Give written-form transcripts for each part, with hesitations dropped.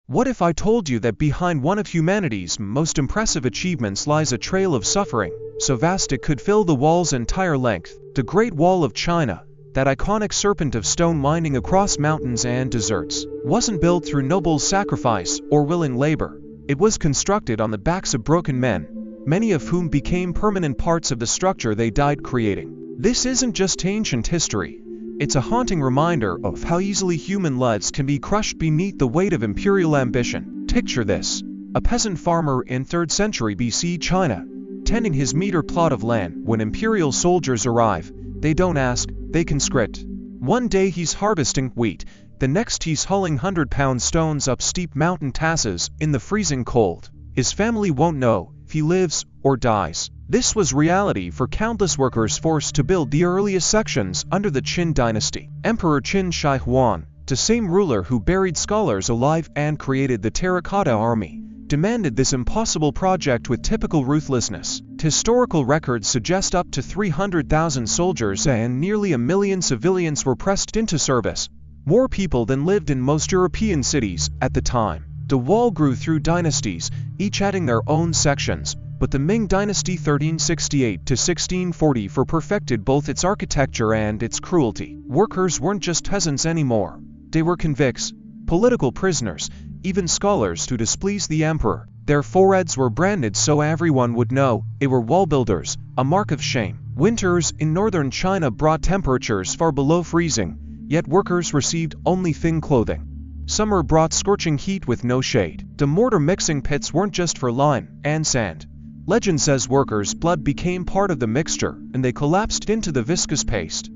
What if I told you that behind one of humanity's most impressive achievements lies a trail of suffering, so vast it could fill the wall's entire length? The Great Wall of China, that iconic serpent of stone winding across mountains and deserts, wasn't built through noble sacrifice or willing labor. It was constructed on the backs of broken men, many of whom became permanent parts of the structure they died creating. This isn't just ancient history. It's a haunting reminder of how easily human lives can be crushed beneath the weight of imperial ambition. Picture this: a peasant farmer in 3rd century BC China, tending his meager plot of land. When imperial soldiers arrive, they don't ask, they conscript. One day he's harvesting wheat, the next he's hauling 100-pound stones up steep mountain passes in the freezing cold. His family won't know if he lives or dies. This was reality for countless workers forced to build the earliest sections under the Qin dynasty. Emperor Qin Shi Huang, the same ruler who buried scholars alive and created the Terracotta Army, demanded this impossible project with typical ruthlessness. Historical records suggest up to 300,000 soldiers and nearly 1 million civilians were pressed into service, more people than lived in most European cities at the time. The wall grew through dynasties, each adding their own sections, but the Ming Dynasty 1368 to 1640 perfected both its architecture and its cruelty. Workers weren't just peasants anymore. They were convicts, political prisoners, even scholars who displeased the emperor. Their foreheads were branded so everyone would know they were wall builders, a mark of shame. Winters in northern China brought temperatures far below freezing, yet workers received only thin clothing. Summer brought scorching heat with no shade. The mortar mixing pits weren't just for lime and sand. Legend says workers' blood became part of the mixture, and they collapsed into the viscous paste.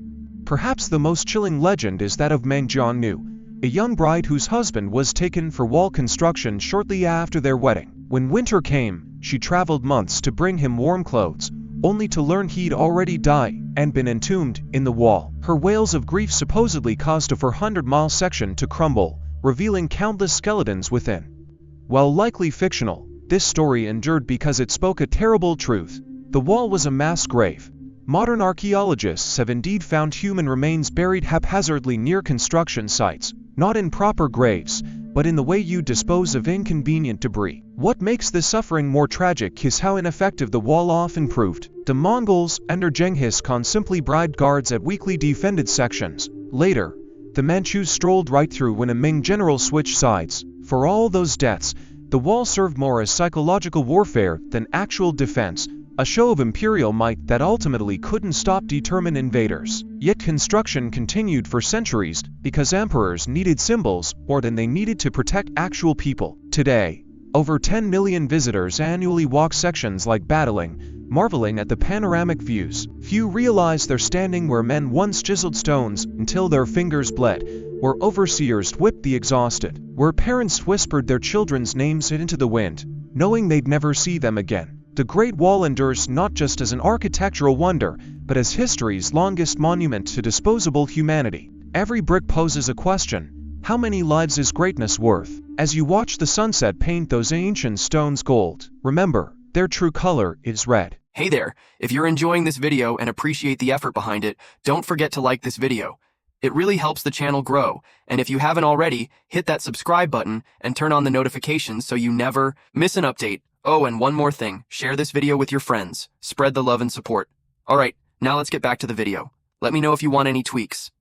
Perhaps the most chilling legend is that of Meng Jiannu, a young bride whose husband was taken for wall construction shortly after their wedding. When winter came, she traveled months to bring him warm clothes, only to learn he'd already died and been entombed in the wall. Her wails of grief supposedly caused a 400-mile section to crumble, revealing countless skeletons within. While likely fictional, this story endured because it spoke a terrible truth. The wall was a mass grave. Modern archaeologists have indeed found human remains buried haphazardly near construction sites, not in proper graves, but in the way you dispose of inconvenient debris. What makes this suffering more tragic is how ineffective the wall often proved. The Mongols under Genghis Khan simply bribed guards at weakly defended sections. Later, the Manchus strolled right through when a Ming general switched sides. For all those deaths, the wall served more as psychological warfare than actual defense, a show of imperial might that ultimately couldn't stop determined invaders. Yet construction continued for centuries because emperors needed symbols more than they needed to protect actual people. Today, over 10 million visitors annually walk sections like battling, marveling at the panoramic views. Few realize they're standing where men once chiseled stones until their fingers bled, where overseers whipped the exhausted, where parents whispered their children's names into the wind, knowing they'd never see them again. The Great Wall endures not just as an architectural wonder, but as history's longest monument to disposable humanity. Every brick poses a question: how many lives is greatness worth? As you watch the sunset paint those ancient stones gold, remember, their true color is red. Hey there, if you're enjoying this video and appreciate the effort behind it, don't forget to like this video. It really helps the channel grow, and if you haven't already, hit that subscribe button and turn on the notifications so you never miss an update. Oh, and one more thing, share this video with your friends. Spread the love and support. Alright, now let's get back to the video. Let me know if you want any tweaks.